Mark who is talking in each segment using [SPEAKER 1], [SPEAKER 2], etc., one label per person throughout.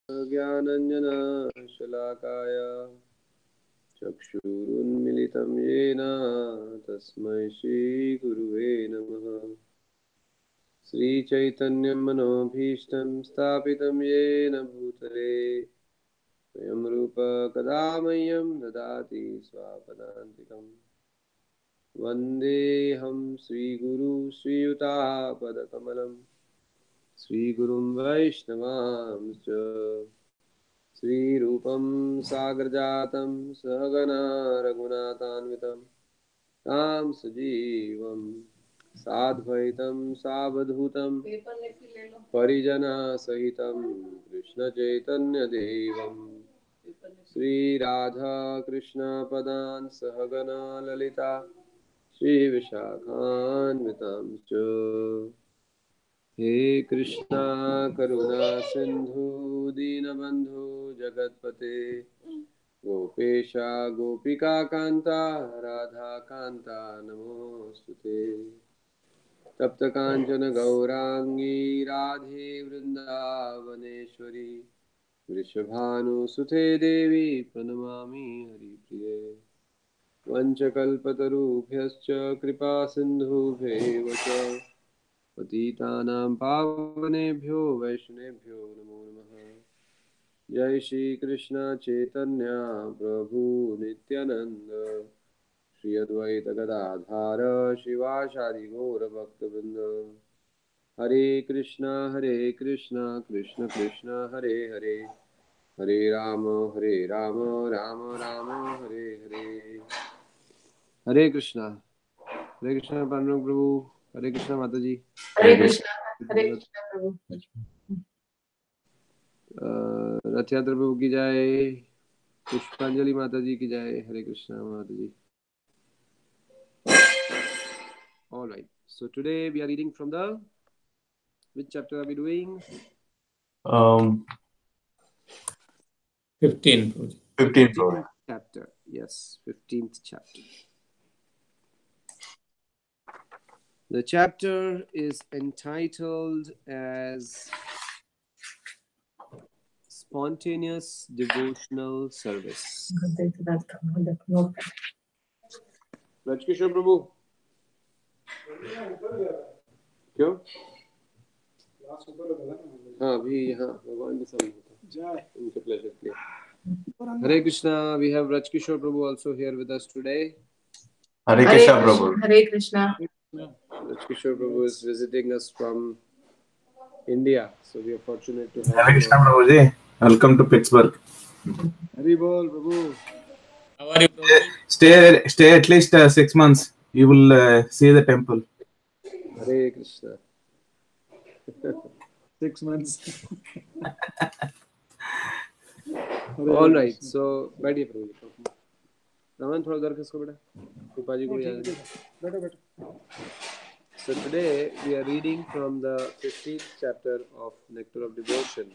[SPEAKER 1] ज्ञानञ्जनशलाकाय चक्षुरुन्मिलितं येन तस्मै श्रीगुरुवे नमः। श्रीचैतन्यं मनोभीष्टं स्थापितं येन भूतले स्वयं रूप कदा मह्यं ददाति स्वापदान्तिकम्। वन्देऽहं श्रीगुरु श्रीयुतापदकमलं श्रीगुरुं वैष्णवांश्च श्रीरूपं साग्रजातं सहगना रघुनाथान्वितं तं सजीवं साद्वैतं सावधूतं परिजनसहितं कृष्णचैतन्यदेवं श्रीराधा कृष्णपदान् सहगना ललिता श्रीविशाखान्वितांश्च। हे कृष्णा करुणा सिन्धु दीनबन्धु जगत्पते गोपेशा गोपिका कान्ता राधा कान्ता नमोऽस्तुते। तप्त काञ्चन गौरांगी राधे वृन्दावनेश्वरी वृषभानुसुते देवी प्रणमामि हरिप्रिये। वंशकल्पतरुभ्यश्च कृपा सिन्धुभ्यैव च पतितानां पावनेभ्यो वैष्णवेभ्यो नमो नमः। जय श्री कृष्ण चैतन्य प्रभु नित्यानंद श्री अद्वैत गदाधर शिवासादि गौर भक्तवृंद। हरे कृष्णा कृष्ण कृष्ण हरे हरे, हरे राम राम राम हरे हरे। हरे कृष्णा पांडुरंग प्रभु। हरे कृष्णा माता जी।
[SPEAKER 2] हरे कृष्णा प्रभु।
[SPEAKER 1] रथ यात्रा प्रभु की जाए, पुष्पांजलि माता जी की जाए। हरे कृष्णा माता जी। All right, so today we are reading from the, which chapter are we doing?
[SPEAKER 2] 15th
[SPEAKER 1] chapter. Yes, 15th chapter. The chapter is entitled as Spontaneous Devotional Service. Rajkishore Prabhu, क्यों? हाँ अभी यहाँ भगवान के सामने होता है उनके प्लेजर के लिए। Hare Krishna, we have Rajkishore Prabhu also here with us today.
[SPEAKER 2] Hare Krishna Prabhu. Hare Krishna.
[SPEAKER 1] Rajkishore Prabhu is visiting us from India, so we are fortunate to have
[SPEAKER 3] Hare Krishna Prabhu ji. Welcome to Pittsburgh.
[SPEAKER 1] Hari Bol Prabhu.
[SPEAKER 2] How are you, Prabhu?
[SPEAKER 3] Stay at least 6 months. You will see the temple.
[SPEAKER 1] Hare Krishna.
[SPEAKER 4] 6 months.
[SPEAKER 1] All right, so बैठिए प्रभु जी। रमन थोड़ा उधर खिसको बेटा, कृपा जी को बैठो बैठो। So today we are reading from the 15th chapter of Nectar of Devotion,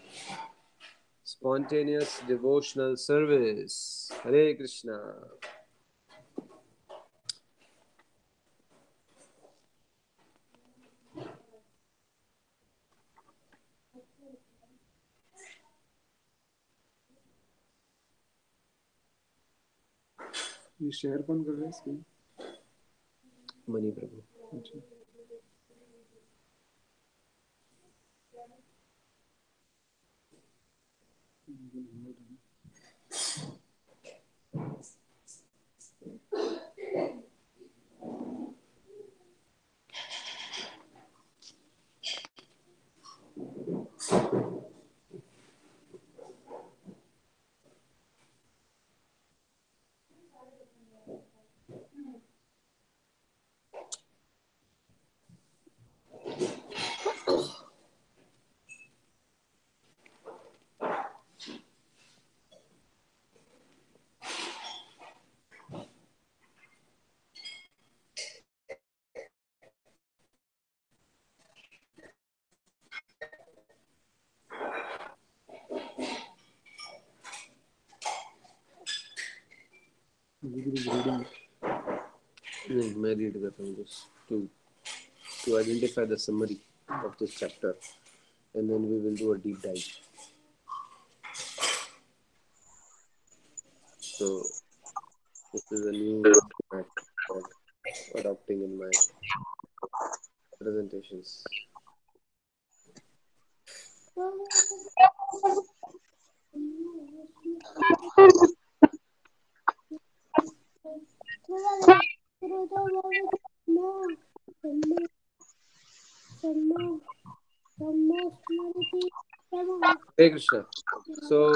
[SPEAKER 1] Spontaneous Devotional Service. Hare Krishna.
[SPEAKER 4] ये share कौन कर रहा है स्क्रीन?
[SPEAKER 1] मनी प्रभु।
[SPEAKER 4] अच्छा।
[SPEAKER 1] नहीं, मैं रीड करता हूँ just to identify the summary of this chapter, and then we will do a deep dive. So this is a new format for adopting in my presentations. Hey Krishna. So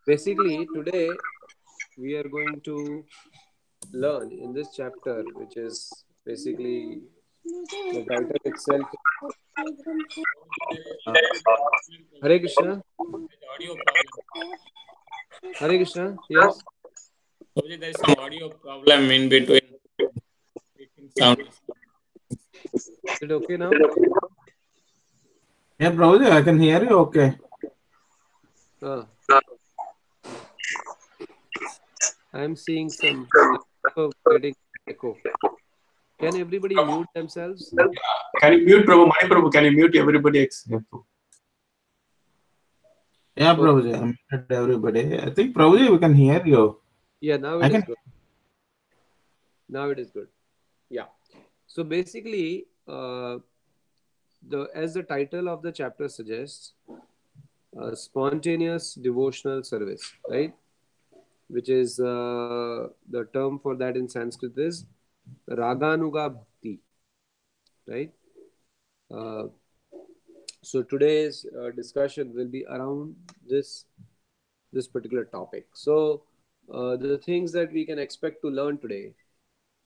[SPEAKER 1] basically today we are going to learn in this chapter, which is basically the title itself. Hare Krishna.
[SPEAKER 2] Audio problem.
[SPEAKER 1] Hare Krishna. Yes.
[SPEAKER 2] There is some audio problem in between sound.
[SPEAKER 1] Is it okay now?
[SPEAKER 3] Yeah, Prabhuji, I can hear you. Okay.
[SPEAKER 1] Ah. I'm seeing some getting echo. Can everybody mute themselves?
[SPEAKER 2] Can you mute Prabhu? Mani Prabhu, can you mute everybody except?
[SPEAKER 3] Yeah, Prabhuji, I muted everybody. I think, Prabhuji, we can hear you.
[SPEAKER 1] Yeah, now it is good. Now it is good. Yeah. So basically, as the title of the chapter suggests, spontaneous devotional service, right? Which is the term for that in Sanskrit is Raganuga Bhakti, right? Uh, so today's discussion will be around this particular topic. So the things that we can expect to learn today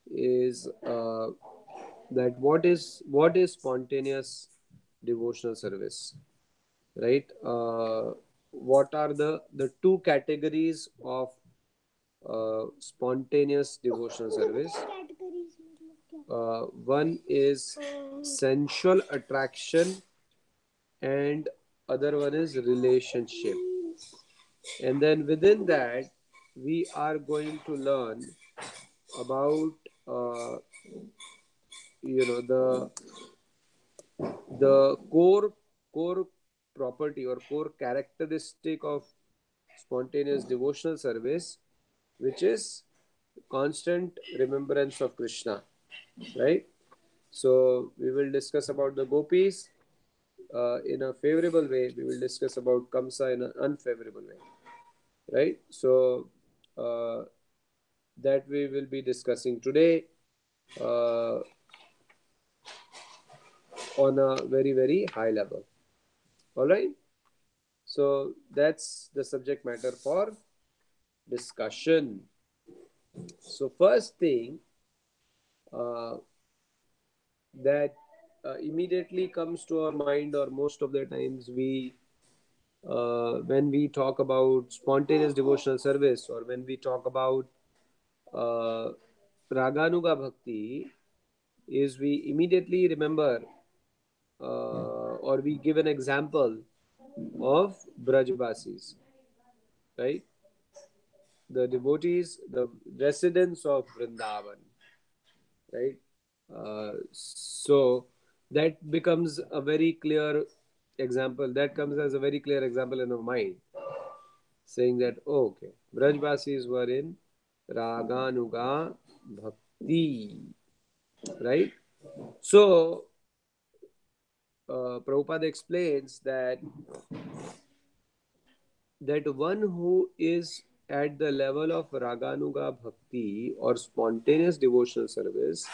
[SPEAKER 1] is that what is spontaneous devotional service, right? What are the two categories of spontaneous devotional service? One is sensual attraction and other one is relationship. And then within that, we are going to learn about the core property or core characteristic of spontaneous devotional service, which is constant remembrance of Krishna, right? So we will discuss about the gopis in a favorable way. We will discuss about Kamsa in an unfavorable way, right? So uh, that we will be discussing today uh, on a very, very high level. All right. So that's the subject matter for discussion. So first thing uh, that immediately comes to our mind, or most of the times we when we talk about spontaneous devotional service, or when we talk about uh, Raganuga Bhakti, is we immediately remember or we give an example of Brajbasis, right? The devotees, the residents of Vrindavan, right? So that becomes a very clear example. That comes as a very clear example in our mind, saying that, oh, okay, Brajbasis were in Raganuga Bhakti, right? So Prabhupada explains that one who is at the level of Raganuga Bhakti or spontaneous devotional service,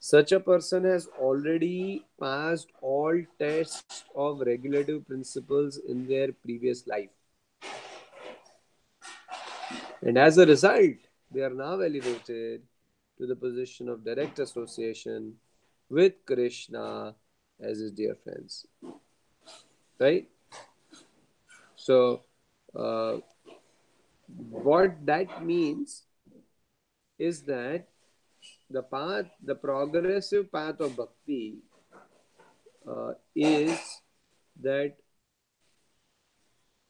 [SPEAKER 1] such a person has already passed all tests of regulative principles in their previous life. And as a result, they are now elevated to the position of direct association with Krishna as his dear friends. Right? So, what that means is that the progressive path of bhakti is that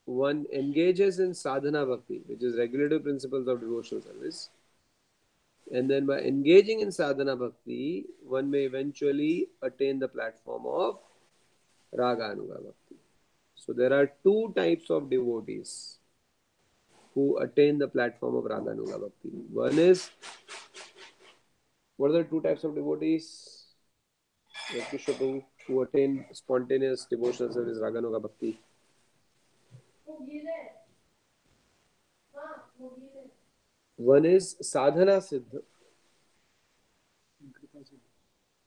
[SPEAKER 1] one engages in sadhana bhakti, which is regulative principles of devotional service. And then by engaging in sadhana bhakti, one may eventually attain the platform of raga anuga bhakti. So there are two types of devotees. who attain the platform of Raganuga Bhakti. One is, what are the two types of devotees? Who attain spontaneous devotional service, Raganuga Bhakti. One is sadhana siddha,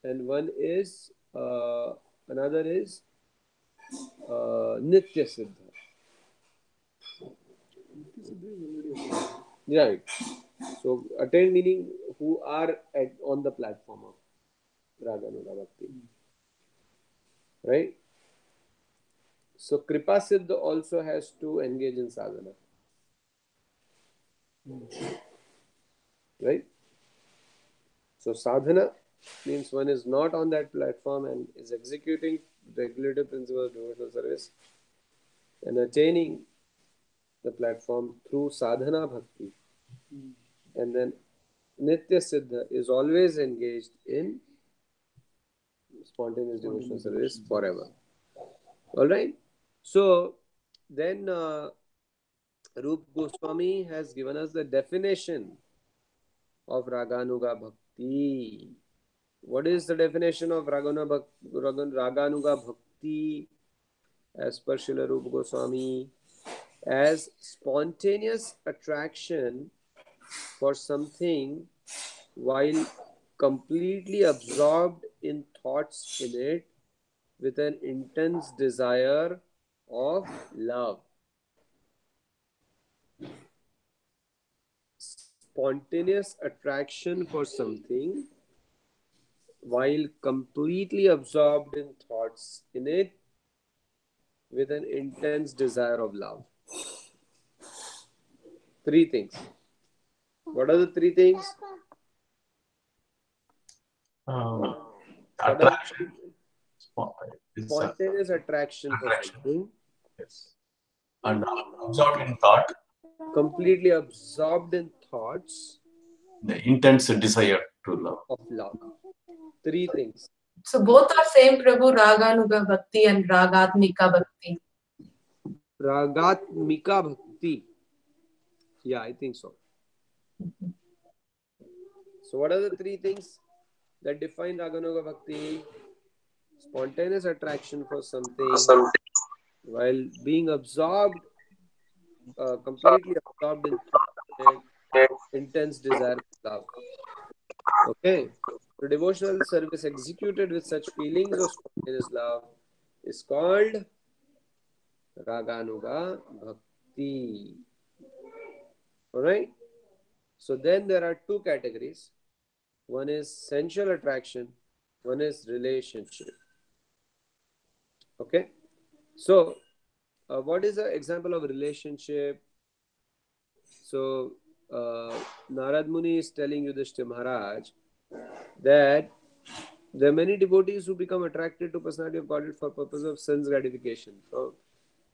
[SPEAKER 1] and one is another is nitya siddha. Right. So attain meaning who are on the platform of Raganuga Bhakti. Right. So Kripa Siddha also has to engage in sadhana. Right. So sadhana means one is not on that platform and is executing regulative principles of devotional service and attaining the platform through sadhana bhakti. And then Nitya Siddha is always engaged in spontaneous devotional service forever. Alright? So then Rup Goswami has given us the definition of Raganuga Bhakti. What is the definition of Raganuga Bhakti as per Srila Rupa Goswami? As spontaneous attraction for something while completely absorbed in thoughts in it with an intense desire of love. Spontaneous attraction for something while completely absorbed in thoughts in it with an intense desire of love. Three things. What are the three things?
[SPEAKER 3] Attraction.
[SPEAKER 1] Spontaneous attraction for something.
[SPEAKER 3] Yes. And absorbed in thought.
[SPEAKER 1] Completely absorbed in thoughts.
[SPEAKER 3] The intense desire to love.
[SPEAKER 1] Of love. Three things.
[SPEAKER 5] So both are same, Prabhu, Raganuga Bhakti and Ragatmika Bhakti.
[SPEAKER 1] Ragatmika Bhakti. Yeah, I think so. So what are the three things that define Raganuga Bhakti? Spontaneous attraction for something while being absorbed, completely absorbed in thought, intense desire for love. Okay. So devotional service executed with such feelings of spontaneous love is called Raganuga Bhakti. Alright? So then there are two categories. One is sensual attraction, one is relationship. Okay? So, what is an example of relationship? So, Narad Muni is telling Yudhishthira Maharaj that there are many devotees who become attracted to personality of Godhead for purpose of sense gratification,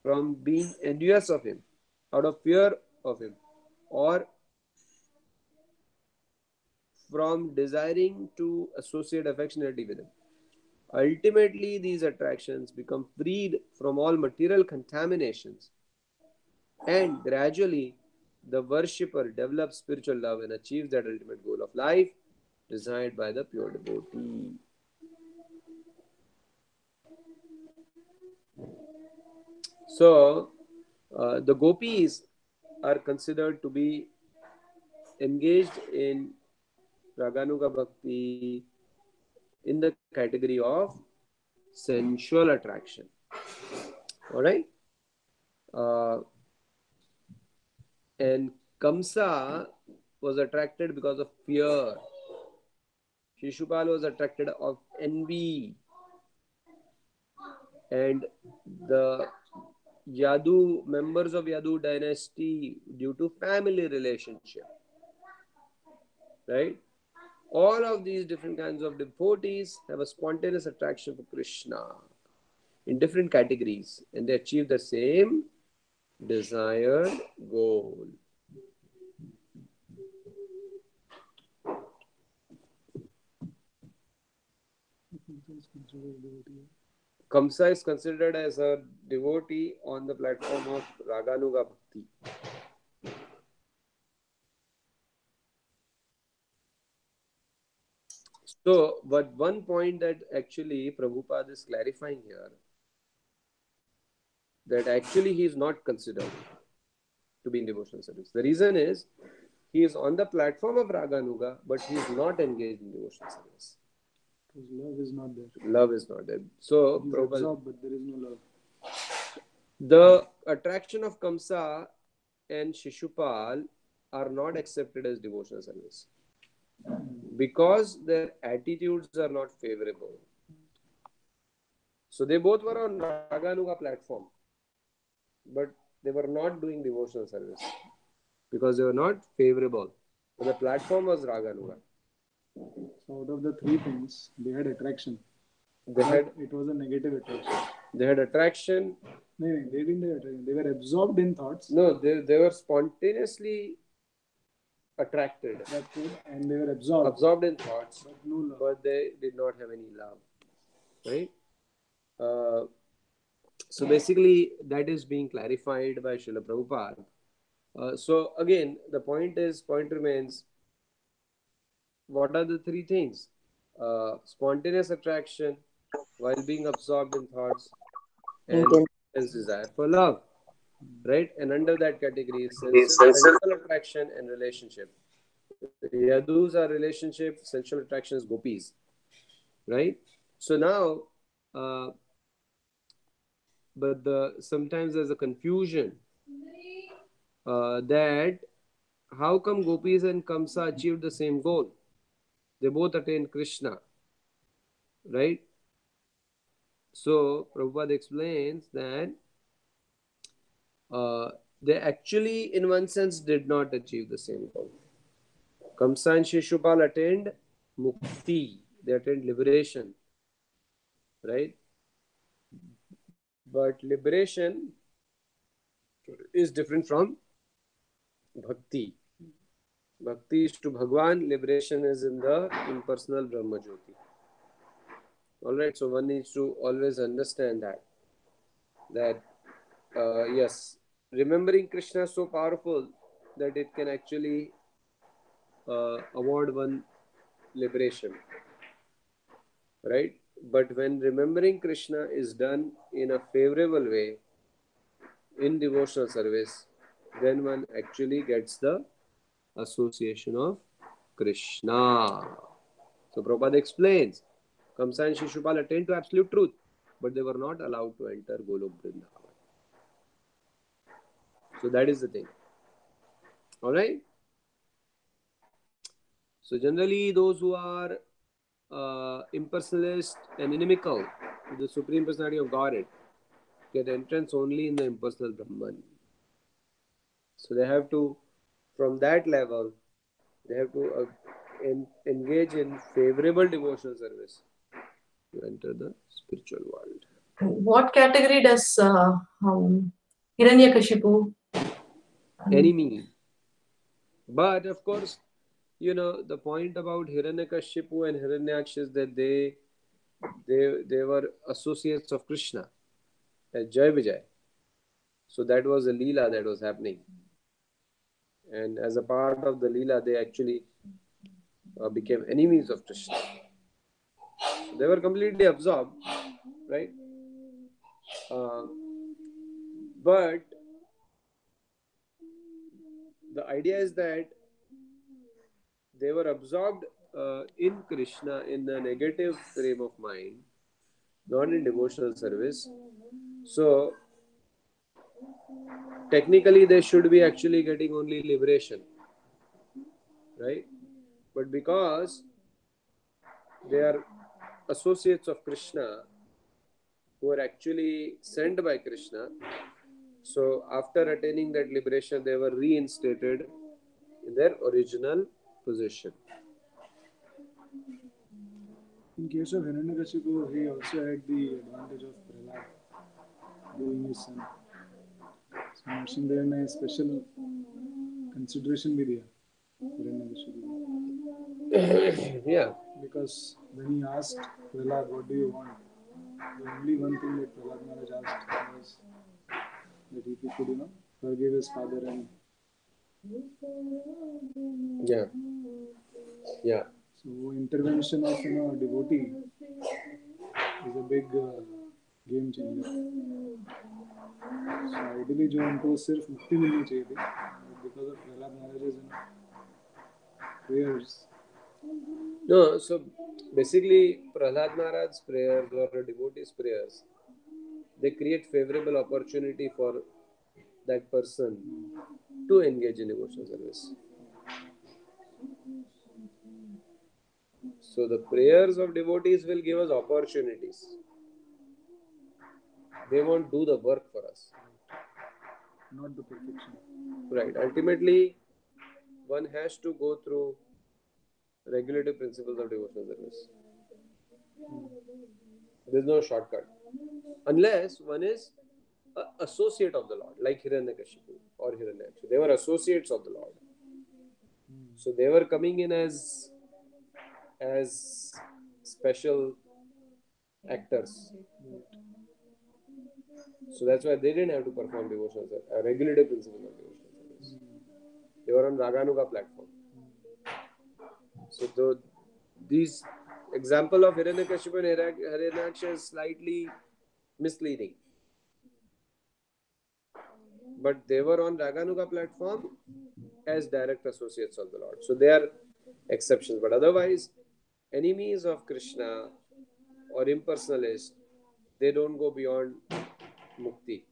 [SPEAKER 1] from being envious of him, out of fear of him, or from desiring to associate affectionately with him. Ultimately, these attractions become freed from all material contaminations, and gradually the worshipper develops spiritual love and achieves that ultimate goal of life desired by the pure devotee. So, the gopis are considered to be engaged in Raganuga Bhakti in the category of sensual attraction. Alright? And Kamsa was attracted because of fear. Shishupal was attracted of envy. And the Yadu, members of Yadu dynasty, due to family relationship. Right? All of these different kinds of devotees have a spontaneous attraction for Krishna in different categories, and they achieve the same desired goal. Kamsa is considered as a devotee on the platform of Raganuga Bhakti. So, but one point that actually Prabhupada is clarifying here, that actually he is not considered to be in devotional service. The reason is he is on the platform of Raganuga, but he is not engaged in devotional service.
[SPEAKER 4] Because love is not there.
[SPEAKER 1] Love is not there. So,
[SPEAKER 4] He's
[SPEAKER 1] Prabhupada,
[SPEAKER 4] absorbed, but there is no love.
[SPEAKER 1] the attraction of Kamsa and Shishupal are not accepted as devotional service because their attitudes are not favorable. So they both were on Raganuga platform, but they were not doing devotional service because they were not favorable. So the platform was Raganuga.
[SPEAKER 4] So out of the three things, they had attraction. It was a negative attraction.
[SPEAKER 1] They had attraction.
[SPEAKER 4] No, they didn't have attraction. They were absorbed in thoughts.
[SPEAKER 1] No, they were spontaneously attracted.
[SPEAKER 4] And they were absorbed
[SPEAKER 1] in thoughts,
[SPEAKER 4] but no love.
[SPEAKER 1] But they did not have any love. Right? So basically, that is being clarified by Srila Prabhupada. So again, the point remains, what are the three things? Spontaneous attraction while being absorbed in thoughts and intense desire for love. Right? And under that category is sensual attraction and relationship. Yadus are relationship, sensual attraction is gopis. Right? So now, but sometimes there's a confusion that how come gopis and Kamsa achieved the same goal? They both attained Krishna, right? So Prabhupada explains that they actually, in one sense, did not achieve the same goal. Kamsa and Shishupal attained mukti, they attained liberation, right? But liberation is different from bhakti. Bhakti is to Bhagwan, liberation is in the impersonal Brahma Jyoti. Alright, so one needs to always understand that yes, remembering Krishna is so powerful that it can actually award one liberation. Right? But when remembering Krishna is done in a favorable way, in devotional service, then one actually gets the association of Krishna. So Prabhupada explains, Kamsa and Shishupal attained to absolute truth, but they were not allowed to enter Golok Vrindavan. So that is the thing. Alright? So generally those who are impersonalist and inimical to the Supreme Personality of Godhead get entrance only in the impersonal Brahman. So they have to, from that level, they have to engage in favorable devotional service to enter the spiritual world.
[SPEAKER 5] What category does Hiranyakashipu?
[SPEAKER 1] Enemy. But of course, the point about Hiranyakashipu and Hiranyaksha is that they were associates of Krishna at Jai Vijay. So that was a Leela that was happening. And as a part of the Leela, they actually became enemies of Krishna. They were completely absorbed, right? But the idea is that they were absorbed in Krishna in a negative frame of mind, not in devotional service. So technically they should be actually getting only liberation, right? But because they are associates of Krishna who are actually sent by Krishna, so after attaining that liberation, they were reinstated in their original position.
[SPEAKER 4] In case of Hiranyakashipu, he also had the advantage of Prahlad being his son. So Nrsimhadev ने special consideration भी दिया Hiranyakashipu.
[SPEAKER 1] Yeah.
[SPEAKER 4] Because when he asked Prahlad, what do you want? The only one thing that Prahlad Maharaj asked was that if he could, forgive his father and...
[SPEAKER 1] Yeah.
[SPEAKER 4] So intervention of devotee is a big game changer. So ideally जो उनको सिर्फ मुक्ति मिलनी चाहिए थी, because of Prahlad Maharaj's prayers.
[SPEAKER 1] No, so basically Prahlad Maharaj's prayers or a devotee's prayers, they create favorable opportunity for that person to engage in devotional service. So the prayers of devotees will give us opportunities. They won't do the work for us.
[SPEAKER 4] Not the perfection.
[SPEAKER 1] Right. Ultimately, one has to go through regulative principles of devotional service. There's no shortcut. Unless one is an associate of the Lord, like Hiranyakashipu or Hiranyaksha. They were associates of the Lord. So they were coming in as special actors. So that's why they didn't have to perform devotional service, a regulative principle of devotional service. They were on Raganuga platform. So these example of Hiranyakashipu and Hiranyaksha is slightly misleading. But they were on Raganuga platform as direct associates of the Lord. So they are exceptions. But otherwise, enemies of Krishna or impersonalists, they don't go beyond mukti.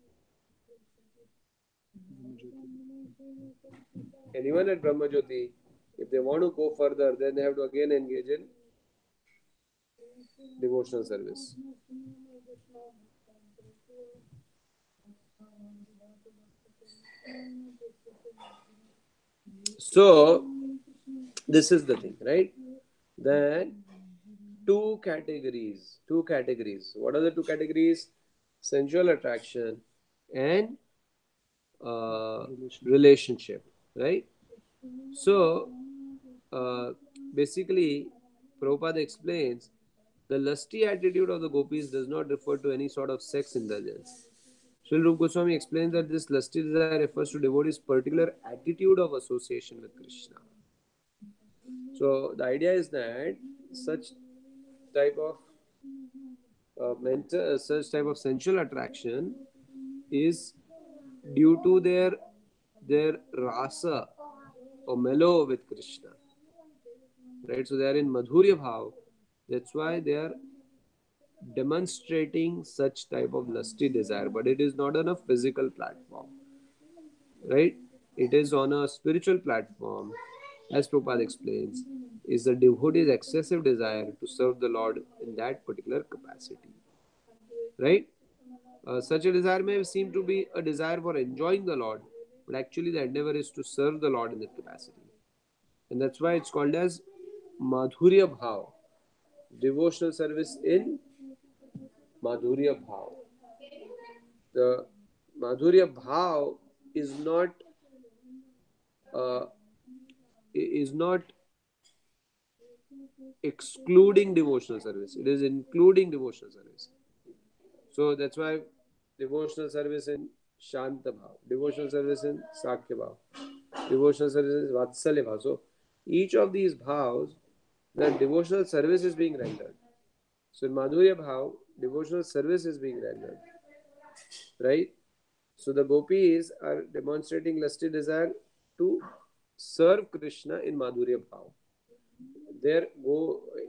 [SPEAKER 1] And even at Brahmajyoti, if they want to go further, then they have to again engage in devotional service. So, this is the thing, right? Then, two categories. What are the two categories? Sensual attraction and relationship, right? So, basically, Prabhupada explains the lusty attitude of the gopis does not refer to any sort of sex indulgence. Srila Rupa Goswami explains that this lusty desire refers to devotees' particular attitude of association with Krishna. So the idea is that such type of such type of sensual attraction is due to their rasa or mellow with Krishna, right? So they are in madhurya bhav. That's why they are demonstrating such type of lusty desire, but it is not on a physical platform, right? It is on a spiritual platform, as Prabhupada explains, is the devotee's excessive desire to serve the Lord in that particular capacity, right? Such a desire may seem to be a desire for enjoying the Lord, but actually the endeavor is to serve the Lord in that capacity. And that's why it's called as Madhurya Bhav, devotional service in Madhurya Bhav. The Madhurya Bhav is uh, not excluding devotional service. It is including devotional service. So that's why devotional service in Shanta Bhav, devotional service in Sakya Bhav, devotional service in Vatsalya Bhav. So each of these bhavs, the devotional service is being rendered. So in Madhurya Bhav, devotional service is being rendered. Right? So the gopis are demonstrating lusty desire to serve Krishna in Madhurya Bhav. Their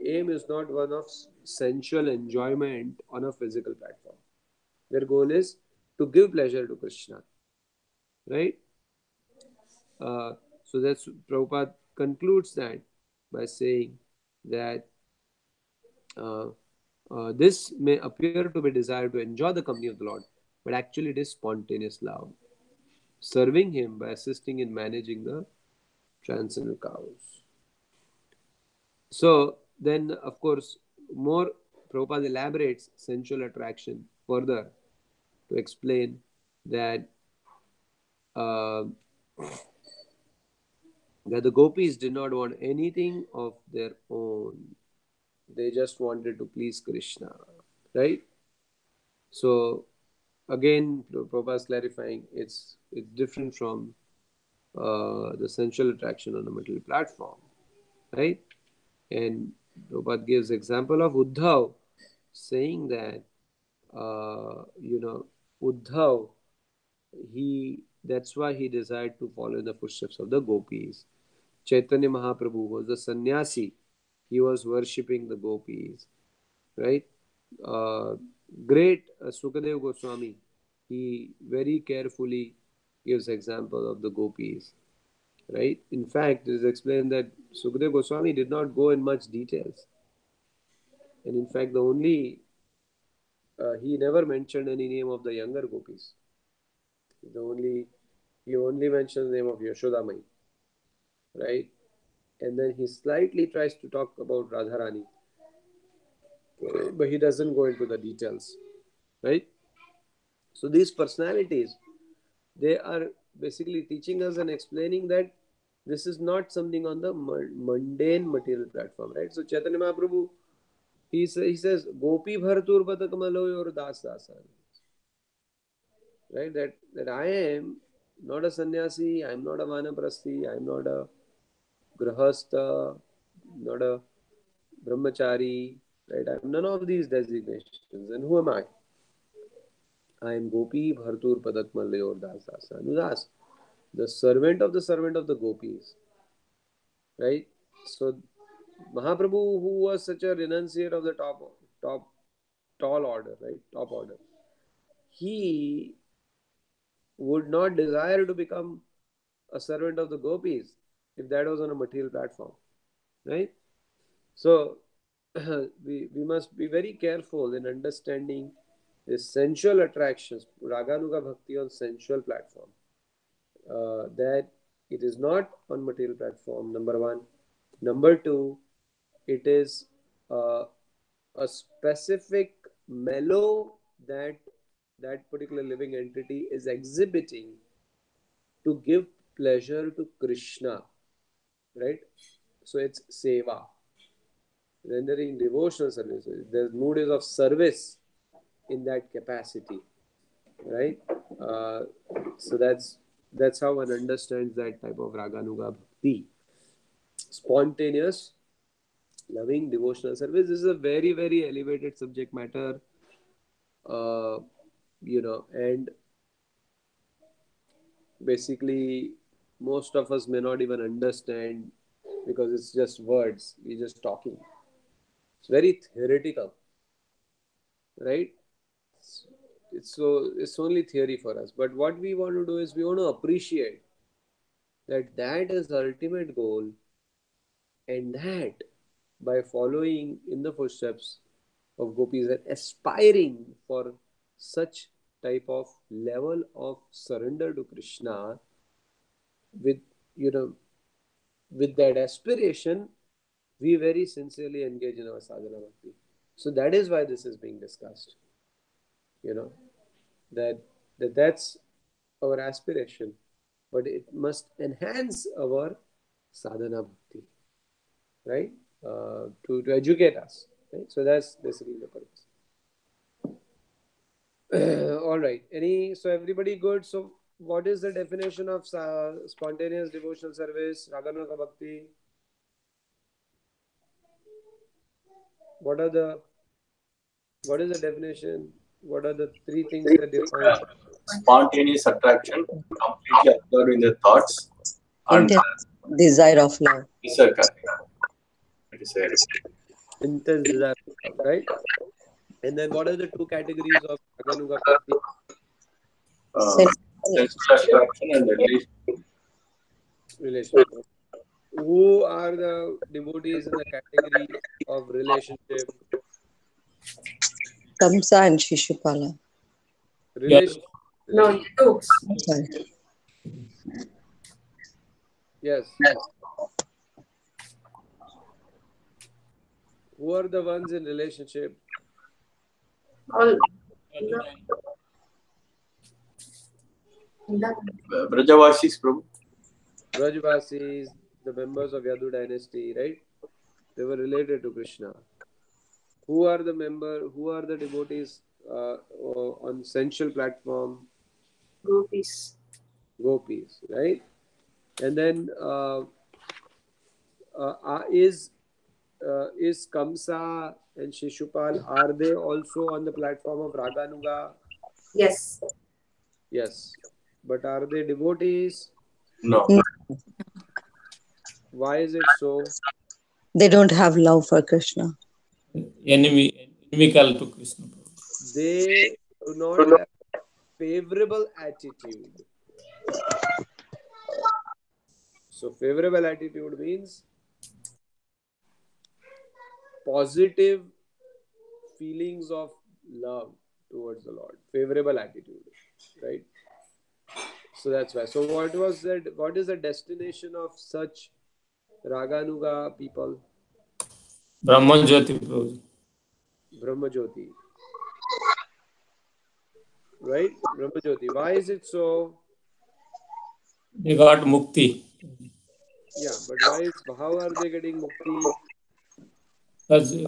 [SPEAKER 1] aim is not one of sensual enjoyment on a physical platform. Their goal is to give pleasure to Krishna. Right? So that's Prabhupada concludes that by saying that this may appear to be desire to enjoy the company of the Lord, but actually it is spontaneous love. Serving Him by assisting in managing the transcendental cows. So then, of course, more Prabhupada elaborates sensual attraction further to explain that that the gopis did not want anything of their own. They just wanted to please Krishna, right? So again, Prabhupada is clarifying it's different from the sensual attraction on a material platform, right? And Prabhupada gives example of Uddhav, saying that, Uddhav, that's why he desired to follow in the footsteps of the gopis. Chaitanya Mahaprabhu was a sannyasi. He was worshipping the gopis, right? Uh, Great Sukadev Goswami, he very carefully gives example of the gopis, right? In fact, it is explained that Sukadev Goswami did not go in much details, and in fact, he never mentioned any name of the younger gopis. He only mentioned the name of Yashodamai, right? And then he slightly tries to talk about Radharani, but he doesn't go into the details, right? So these personalities, they are basically teaching us and explaining that this is not something on the mundane material platform, right? So Chaitanya Mahaprabhu, he says, Gopi Bhartur Patakmaloy or Das Dasan, right? That I am not a sannyasi, I am not a vanaprasthi, I am not a grahastha, not a brahmachari, right? I am none of these designations. And who am I? I am Gopi Bhartur Padakmalayor Das Dasa Anudas, the servant of the gopis, right? So Mahaprabhu, who was such a renunciate of the top, tall order, right? Top order, he would not desire to become a servant of the gopis if that was on a material platform, right? So we must be very careful in understanding the sensual attractions, Raganuga Bhakti on sensual platform. That it is not on material platform, number one. Number two, it is a specific mellow that that particular living entity is exhibiting to give pleasure to Krishna, right? So it's seva, rendering devotional service. The mood is of service in that capacity, right? So that's how one understands that type of Raganuga Bhakti. Spontaneous, loving, devotional service. This is a very, very elevated subject matter, and basically most of us may not even understand because it's just words. We're just talking. It's very theoretical, right? It's only theory for us. But what we want to do is we want to appreciate that is the ultimate goal, and that by following in the footsteps of gopis and aspiring for such type of level of surrender to Krishna, with with that aspiration, we very sincerely engage in our sadhana bhakti. So that is why this is being discussed. That's our aspiration, but it must enhance our sadhana bhakti, right? To educate us, right? So that's basically the purpose. All right. So everybody good? So what is the definition of spontaneous devotional service, Raganuga Bhakti? What is the definition? What are the three things that define?
[SPEAKER 6] Spontaneous attraction, completely absorbed in the thoughts, and
[SPEAKER 7] desire of love.
[SPEAKER 6] desire.
[SPEAKER 1] Intense desire, right? And then what are the two categories of Raganuga Bhakti?
[SPEAKER 6] Sensual attraction and
[SPEAKER 1] Relationship. Who are the devotees in the category of relationship?
[SPEAKER 7] Kamsa and Shishupala.
[SPEAKER 1] Relationship.
[SPEAKER 5] No, two.
[SPEAKER 7] Sorry.
[SPEAKER 1] Yes. Who are the ones in relationship?
[SPEAKER 5] All.
[SPEAKER 6] Brajavasis, Prabhu.
[SPEAKER 1] Brajvasis, the members of Yadu dynasty, right? They were related to Krishna. Who are the devotees on sensual platform?
[SPEAKER 5] Gopis.
[SPEAKER 1] Gopis, right? And then is is Kamsa and Shishupal, are they also on the platform of Raganuga?
[SPEAKER 5] Yes.
[SPEAKER 1] Yes. But are they devotees?
[SPEAKER 6] No.
[SPEAKER 1] Why is it so?
[SPEAKER 7] They don't have love for Krishna.
[SPEAKER 2] Inimical to Krishna.
[SPEAKER 1] They do not have favorable attitude. So favorable attitude means positive feelings of love towards the Lord. Favorable attitude, right? So that's why. So what was that? What is the destination of such Raganuga people?
[SPEAKER 2] Brahmajyoti Prabhuji.
[SPEAKER 1] Brahmajyoti. Right? Brahmajyoti. Why is it so?
[SPEAKER 2] They got mukti.
[SPEAKER 1] Yeah, but how are they getting mukti?
[SPEAKER 2] Because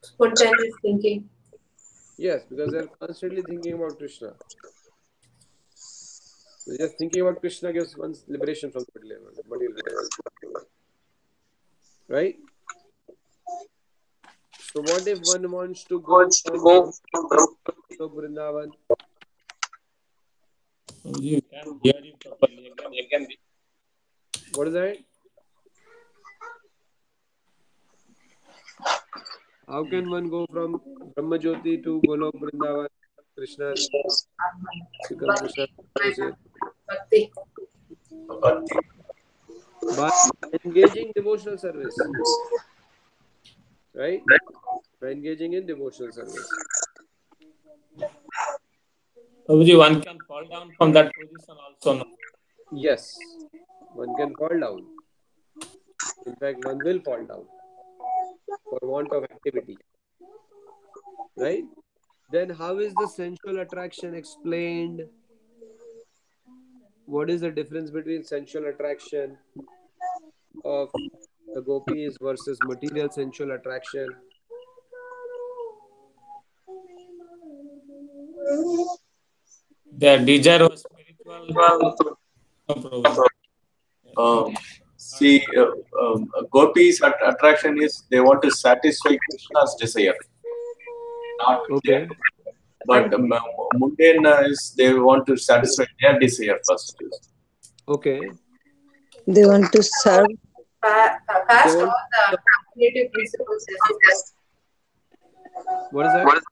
[SPEAKER 5] Spontaneous thinking.
[SPEAKER 1] Yes, because they're constantly thinking about Krishna. So just thinking about Krishna gives one liberation from the material world. Right? So what if one wants to go from Vrindavan?
[SPEAKER 2] you can hear you properly. Again.
[SPEAKER 1] What is that? How can one go from Brahmajyoti to Golok Vrindavan? Krishna's become Krishna's associate.
[SPEAKER 5] Bhakti.
[SPEAKER 6] Bhakti.
[SPEAKER 1] By engaging devotional service. Right? By engaging in devotional service.
[SPEAKER 2] Prabhuji, one can fall down from that position also. No?
[SPEAKER 1] Yes, one can fall down. In fact, one will fall down for want of activity. Right? Then how is the sensual attraction explained? What is the difference between sensual attraction of the gopis versus material sensual attraction?
[SPEAKER 2] Their desire was spiritual. No, Prabhuji.
[SPEAKER 6] See, gopis' attraction is they want to satisfy Krishna's desire, not
[SPEAKER 1] Okay.
[SPEAKER 6] their. But mundane is they want to satisfy their desire first.
[SPEAKER 1] Okay.
[SPEAKER 7] They want to serve.
[SPEAKER 5] Past all the creative principles.
[SPEAKER 1] What is that?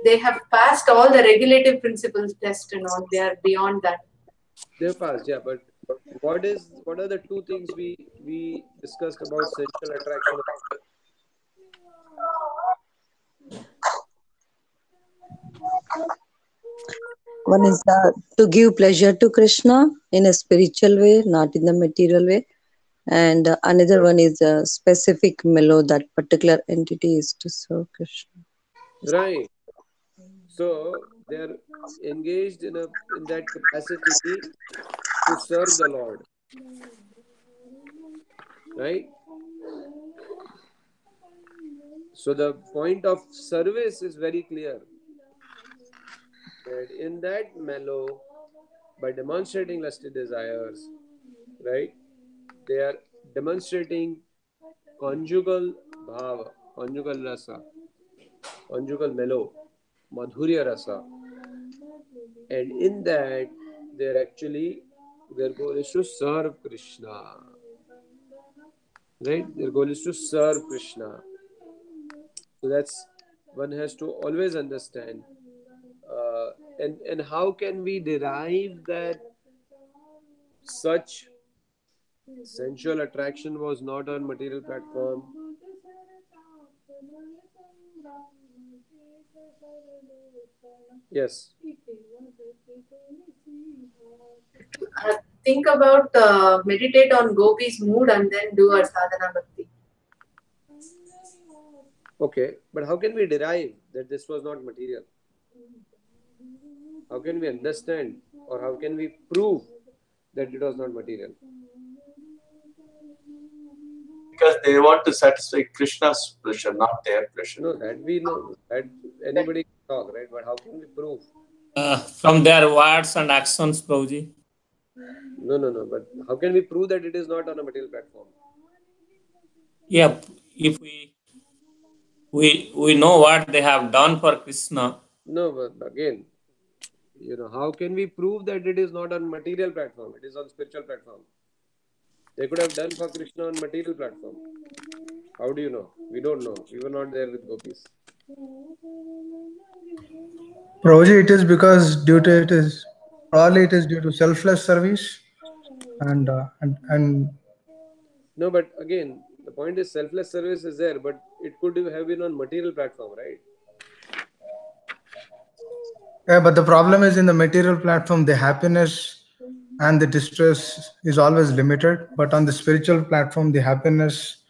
[SPEAKER 5] They have passed all the regulative principles test and all. They are beyond that.
[SPEAKER 1] They've passed, yeah. But what are the two things we discussed about sensual attraction?
[SPEAKER 7] One is to give pleasure to Krishna in a spiritual way, not in the material way. And another one is a specific mellow that particular entity is to serve Krishna.
[SPEAKER 1] Right. So they're engaged in that capacity to serve the Lord. Right? So the point of service is very clear. That in that mellow, by demonstrating lusty desires, right? They are demonstrating conjugal bhava, conjugal rasa, conjugal mellow, madhurya rasa. And in that, their goal is to serve Krishna. Right? Their goal is to serve Krishna. So that's, one has to always understand. And how can we derive that such sensual attraction was not on material platform? Yes.
[SPEAKER 5] Think about, meditate on Gopi's mood and then do our sadhana bhakti.
[SPEAKER 1] Okay, but how can we derive that this was not material? How can we understand or how can we prove that it was not material?
[SPEAKER 6] Because they want to satisfy Krishna's pleasure, not their pleasure.
[SPEAKER 1] No, that we know. That anybody can talk, right? But how can we prove?
[SPEAKER 2] From their words and actions, Prabhuji.
[SPEAKER 1] No. But how can we prove that it is not on a material platform?
[SPEAKER 2] Yeah, if we know what they have done for Krishna.
[SPEAKER 1] No, but again, how can we prove that it is not on material platform? It is on spiritual platform. They could have done for Krishna on material platform. How do you know? We don't know. We were not there with gopis.
[SPEAKER 8] Prabhuji, it is because probably it is due to selfless service and
[SPEAKER 1] No, but again, the point is selfless service is there, but it could have been on material platform, right?
[SPEAKER 8] yeah, but the problem is in the material platform, the happiness and the distress is always limited. But on the spiritual platform, the happiness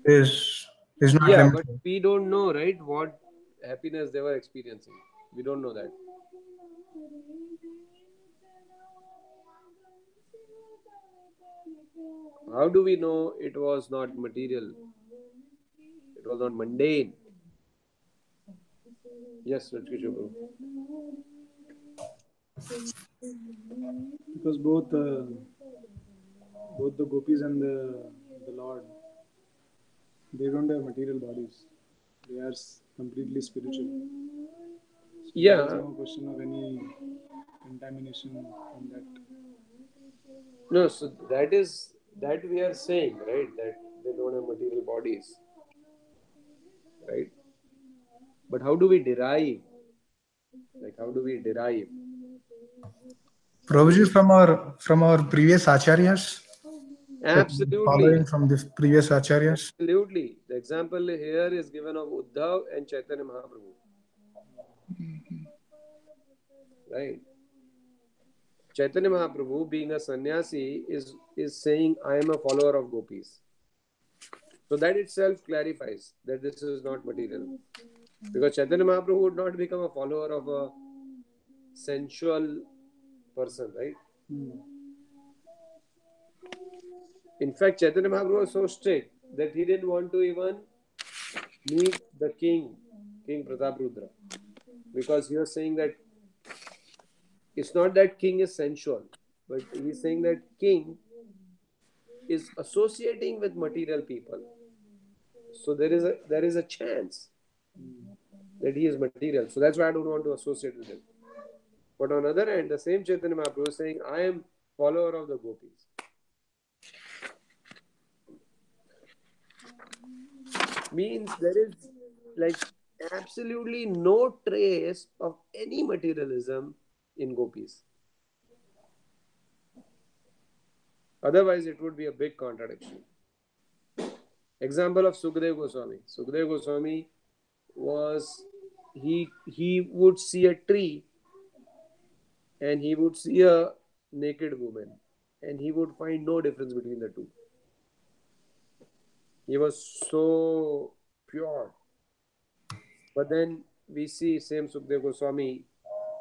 [SPEAKER 8] is not
[SPEAKER 1] Yeah, but
[SPEAKER 8] limited.
[SPEAKER 1] we don't know, right, what happiness they were experiencing. We don't know that. How do we know it was not material? It was not mundane. Yes, Rajkishore.
[SPEAKER 4] Because both the gopis and the Lord, they don't have material bodies. They are completely spiritual. So
[SPEAKER 1] Yeah.
[SPEAKER 4] There is no question of any contamination from that.
[SPEAKER 1] No, so that we are saying, right, that they don't have material bodies, right? But how do we derive? Like, how do we derive?
[SPEAKER 8] Prabhuji, from our previous acharyas, that we are
[SPEAKER 1] Absolutely.
[SPEAKER 8] following from the previous acharyas.
[SPEAKER 1] Absolutely. The example here is given of Uddhav and Chaitanya Mahaprabhu. Right? Chaitanya Mahaprabhu, being a sannyasi, is saying, I am a follower of gopis. So that itself clarifies that this is not material. Because Chaitanya Mahaprabhu would not become a follower of a sensual person, right? In fact, Chaitanya Mahaprabhu was so strict that he didn't want to even meet the king, King Prataprudra. Because he was saying that it's not that king is sensual, but he's saying that king is associating with material people. So there is a chance that he is material. So that's why I don't want to associate with him. But on the other hand, the same Chaitanya Mahaprabhu is saying, I am follower of the gopis. Means there is like absolutely no trace of any materialism in gopis. Otherwise, it would be a big contradiction. Example of Sukadeva Goswami. Sukadeva Goswami was, he would see a tree and he would see a naked woman and he would find no difference between the two. He was so pure. But then we see same Sukadeva Goswami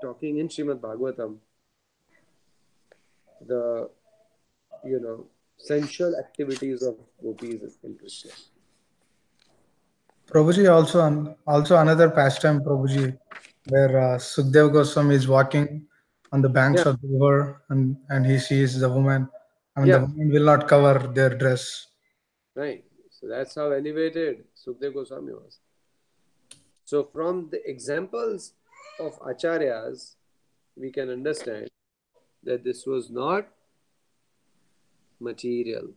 [SPEAKER 1] talking in Srimad Bhagavatam, the sensual activities of gopis in Krishna.
[SPEAKER 8] Prabhuji, also another pastime, Prabhuji, where Sukdev Goswami is walking on the banks of the river and he sees the woman. I mean, the woman will not cover their dress.
[SPEAKER 1] Right. So that's how elevated Sukadeva Goswami was. So from the examples of acharyas, we can understand that this was not material.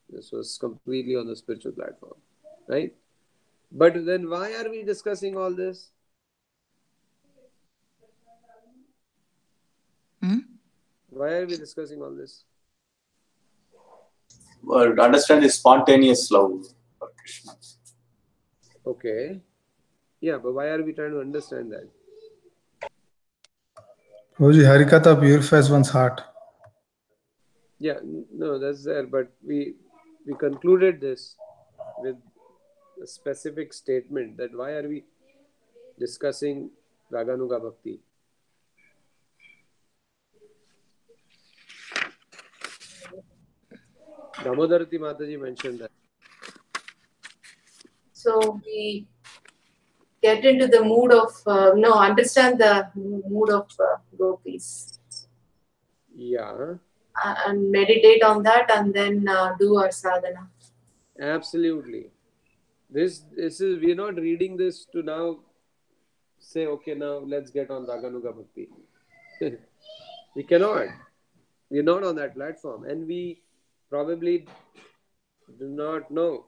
[SPEAKER 1] This was completely on the spiritual platform. Right? But then why are we discussing all this? Why are we discussing all this?
[SPEAKER 6] Well, to understand the spontaneous love for Krishna.
[SPEAKER 1] Okay. Yeah, but why are we trying to understand that?
[SPEAKER 8] Prabhuji, Harikatha purifies one's heart.
[SPEAKER 1] Yeah, no, that's there. But we concluded this with a specific statement that why are we discussing Raganuga Bhakti? Damodarati Mataji mentioned that.
[SPEAKER 5] So we get into the mood of, understand the mood of gopis.
[SPEAKER 1] Yeah.
[SPEAKER 5] And meditate on that and then do our sadhana.
[SPEAKER 1] Absolutely. This is, we are not reading this to now say, okay, now let's get on Raganuga Bhakti. We cannot. We are not on that platform, and we probably do not know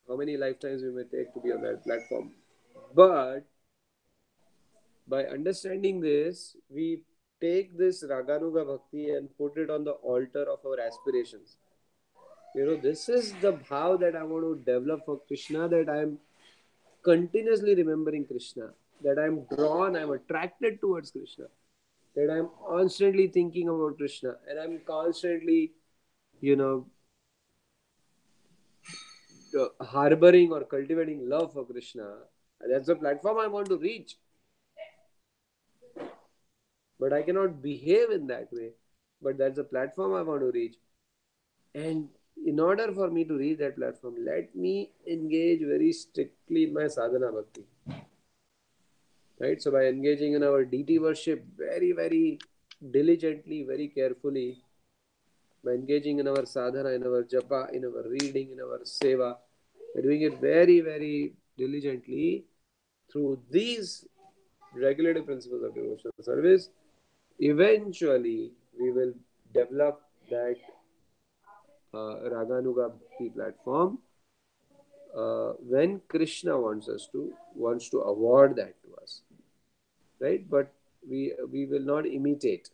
[SPEAKER 1] how many lifetimes we may take to be on that platform. But by understanding this, we take this Raganuga Bhakti and put it on the altar of our aspirations. This is the bhav that I want to develop for Krishna, that I am continuously remembering Krishna, that I am drawn, I am attracted towards Krishna, that I am constantly thinking about Krishna, and I am constantly, harboring or cultivating love for Krishna. That's the platform I want to reach. But I cannot behave in that way. But that's the platform I want to reach. And in order for me to reach that platform, let me engage very strictly in my sadhana bhakti. Right? So by engaging in our deity worship very, very diligently, very carefully, by engaging in our sadhana, in our japa, in our reading, in our seva, by doing it very, very diligently through these regulative principles of devotional service, eventually we will develop that Raganuga Bhakti platform when Krishna wants to award that to us, right? But we will not imitate.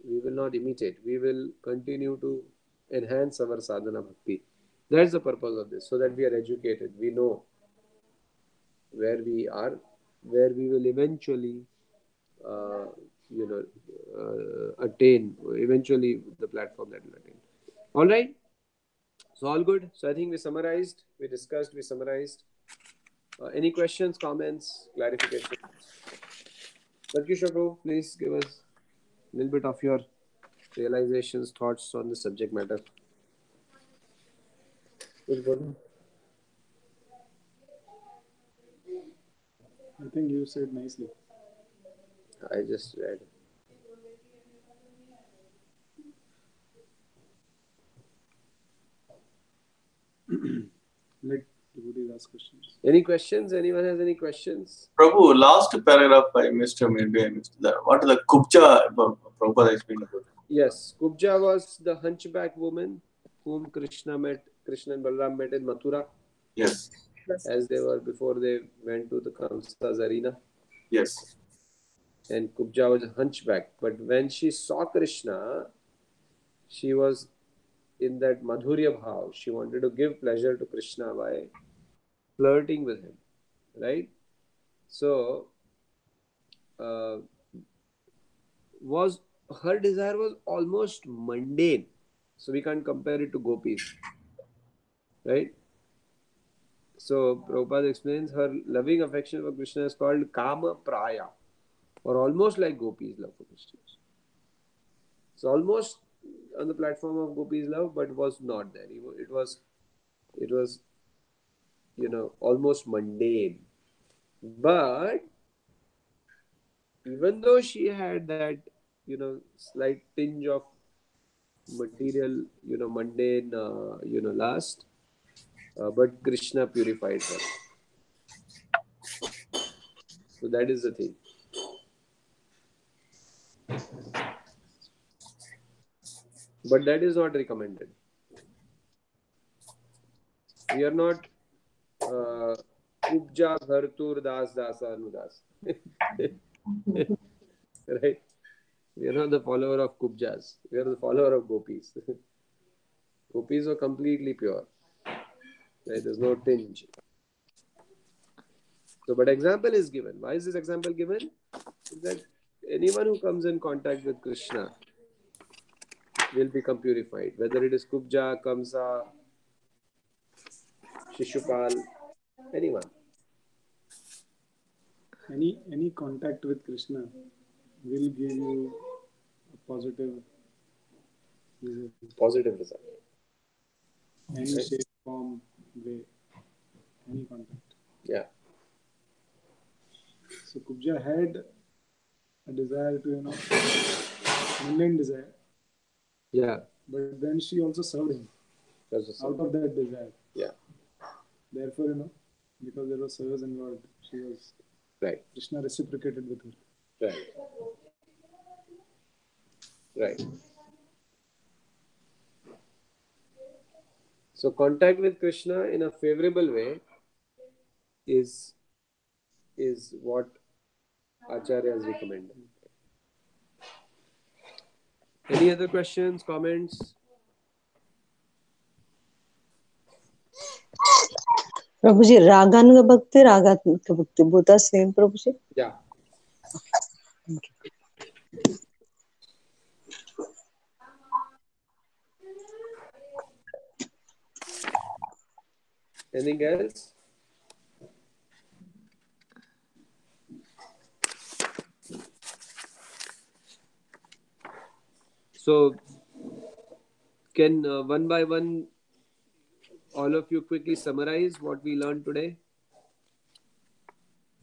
[SPEAKER 1] We will not imitate. We will continue to enhance our sadhana bhakti. That's the purpose of this, so that we are educated. We know where we are, where we will eventually, attain. Eventually, the platform that will attain. All right. So all good. So I think we summarized, we discussed, we summarized. Any questions, comments, clarifications? Satkishore Prabhu, please give us a little bit of your realizations, thoughts on the subject matter.
[SPEAKER 4] I think you said nicely.
[SPEAKER 1] I just read.
[SPEAKER 4] Let devotees ask questions.
[SPEAKER 1] Any questions? Anyone has any questions?
[SPEAKER 6] Prabhu, last paragraph I missed, maybe I missed that. What is the Kubja Prabhupada explained about?
[SPEAKER 1] Yes, Kubja was the hunchback woman whom Krishna and Balaram met in Mathura.
[SPEAKER 6] Yes.
[SPEAKER 1] As they were before they went to the Kamsa's arena.
[SPEAKER 6] Yes.
[SPEAKER 1] And Kubja was a hunchback. But when she saw Krishna, she was in that Madhurya bhav. She wanted to give pleasure to Krishna by flirting with him. Right? So, her desire was almost mundane. So we can't compare it to gopis. Right? So Prabhupada explains her loving affection for Krishna is called Kama Praya, or almost like gopis' love for Krishna. So almost on the platform of gopis' love, but was not there. It was almost mundane. But even though she had that slight tinge of material mundane lust, but Krishna purified her. So that is the thing. But that is not recommended. We are not Kubja Bhartur Das Dasa Anudas. Right? We are not the follower of Kubjas. We are the follower of gopis. Gopis are completely pure. Right? There's no tinge. So, but example is given. Why is this example given? Is that anyone who comes in contact with Krishna will become purified. Whether it is Kubja, Kamsa, Shishupal, anyone.
[SPEAKER 4] Any contact with Krishna will give you a positive
[SPEAKER 1] result.
[SPEAKER 4] Any shape, form, way, any contact.
[SPEAKER 1] Yeah.
[SPEAKER 4] So Kubja had a desire to, mundane desire.
[SPEAKER 1] Yeah.
[SPEAKER 4] But then she also served him out of that desire.
[SPEAKER 1] Yeah.
[SPEAKER 4] Therefore, because there was service involved, she was
[SPEAKER 1] Right.
[SPEAKER 4] Krishna reciprocated with her.
[SPEAKER 1] Right. Right. So contact with Krishna in a favorable way is what Acharya has recommended. Any other questions, comments?
[SPEAKER 7] Prabhuji, Raganuga Bhakti, Ragatmika Bhakti, both are same, Prabhuji?
[SPEAKER 1] Yeah. Anything else? So, can one by one all of you quickly summarize what we learned today?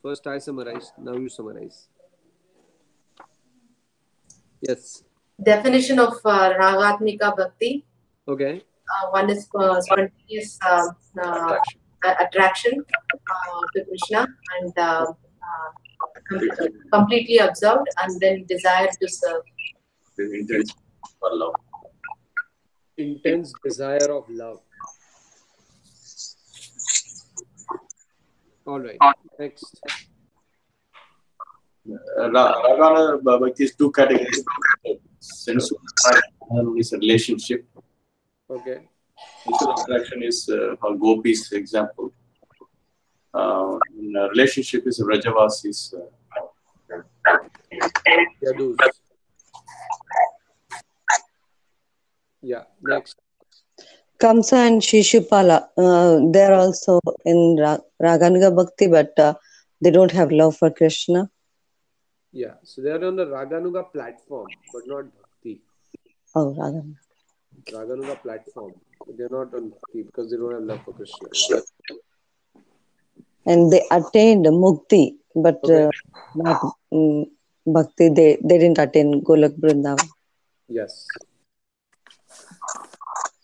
[SPEAKER 1] First I summarized, now you summarize. Yes.
[SPEAKER 5] Definition of Ragatmika Bhakti.
[SPEAKER 1] Okay.
[SPEAKER 5] One is spontaneous attraction to Krishna and completely absorbed, and then desire to serve.
[SPEAKER 6] Intense for love.
[SPEAKER 1] Intense desire of love. All right. Next.
[SPEAKER 6] Ragana Bhakti is two categories. Sensual attraction is a relationship.
[SPEAKER 1] Okay.
[SPEAKER 6] Sensual attraction is how gopis example. Relationship is Rajavasis.
[SPEAKER 1] Yadus. Yeah. Next.
[SPEAKER 7] Kamsa and Shishupala, they're also in Raganuga Bhakti, but they don't have love for Krishna.
[SPEAKER 1] Yeah. So they are on the Raganuga platform, but not Bhakti.
[SPEAKER 7] Oh, Raganuga.
[SPEAKER 1] Raganuga platform. But they're not on Bhakti because they don't have love for Krishna.
[SPEAKER 7] And they attained Mukti, but
[SPEAKER 1] Okay.
[SPEAKER 7] not Bhakti. They didn't attain Golak Vrindavan.
[SPEAKER 1] Yes.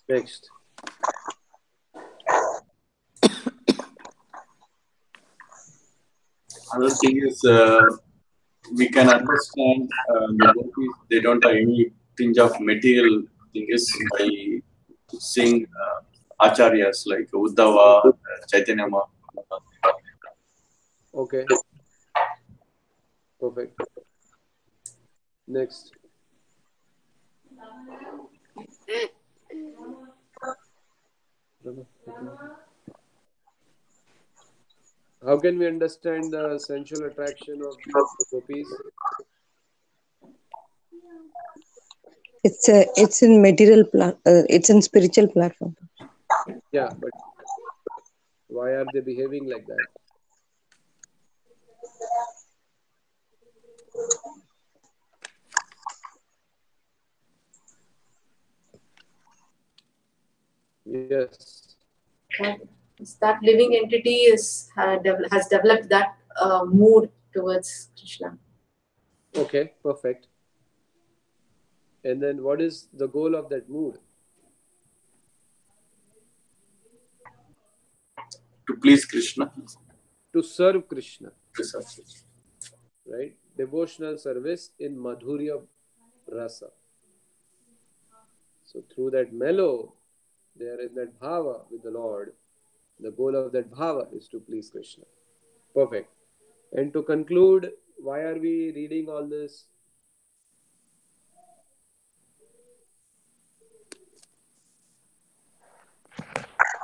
[SPEAKER 1] Next.
[SPEAKER 6] Another thing is we can understand the gopis, they don't have any tinge of material things by seeing acharyas like Uddhava, Chaitanya Mahaprabhu.
[SPEAKER 1] Okay. Perfect. Next. How can we understand the sensual attraction of the gopis?
[SPEAKER 7] It's in material it's in spiritual platform.
[SPEAKER 1] Yeah, but why are they behaving like that? Yes.
[SPEAKER 5] That living entity has developed that mood towards Krishna.
[SPEAKER 1] Okay, perfect. And then what is the goal of that mood?
[SPEAKER 6] To please Krishna.
[SPEAKER 1] To serve Krishna.
[SPEAKER 6] To serve Krishna.
[SPEAKER 1] Right? Devotional service in Madhurya Rasa. So through that mellow, they are in that bhava with the Lord. The goal of that bhava is to please Krishna. Perfect. And to conclude, why are we reading all this?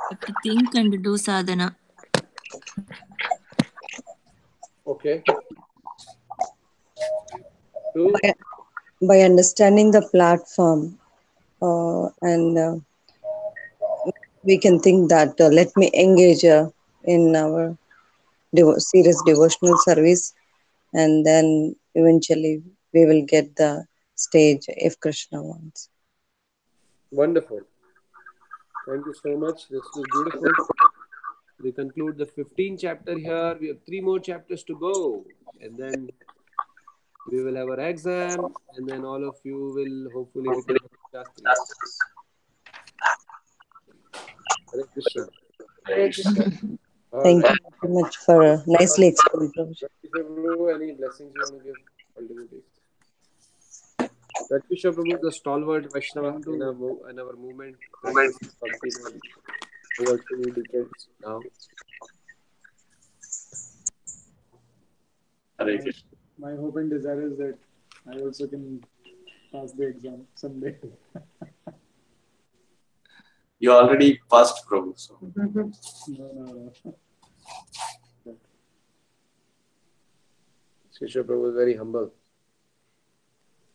[SPEAKER 9] To think and do sadhana.
[SPEAKER 1] Okay.
[SPEAKER 7] By understanding the platform, and we can think that let me engage in our serious devotional service, and then eventually we will get the stage if Krishna wants.
[SPEAKER 1] Wonderful. Thank you so much. This was beautiful. We conclude the 15th chapter here. We have 3 more chapters to go. And then we will have our exam. And then all of you will hopefully become Bhaktistastris. Hare Krishna.
[SPEAKER 5] Hare Krishna.
[SPEAKER 7] Thank you very much for nicely explained, Prabhuji.
[SPEAKER 1] Prabhu, any blessings you want to give? Ultimately. Pratyusha Prabhu, the stalwart Vaishnava in our movement, practice bhakti for over 2 decades now.
[SPEAKER 4] My hope and desire is that I also can pass the exam someday.
[SPEAKER 6] You already passed, Prabhu. So.
[SPEAKER 4] No.
[SPEAKER 1] Krishna Prabhu is very humble.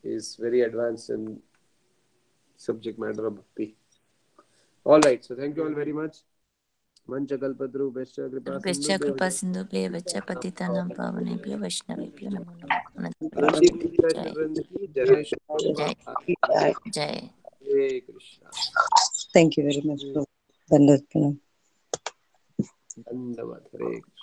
[SPEAKER 1] He is very advanced in subject matter of bhakti. All right, so thank you all very much. Manchakalpadru Bescha
[SPEAKER 9] Kripa Sindhu Bevacha Patitanam Pavanebhyo Vaishnavebhyo Namo Namo. Jai.
[SPEAKER 1] Hare Krishna.
[SPEAKER 7] Thank you very much, Prabhu. Dandavat Pranam.
[SPEAKER 1] Dandavat. Hare Krishna.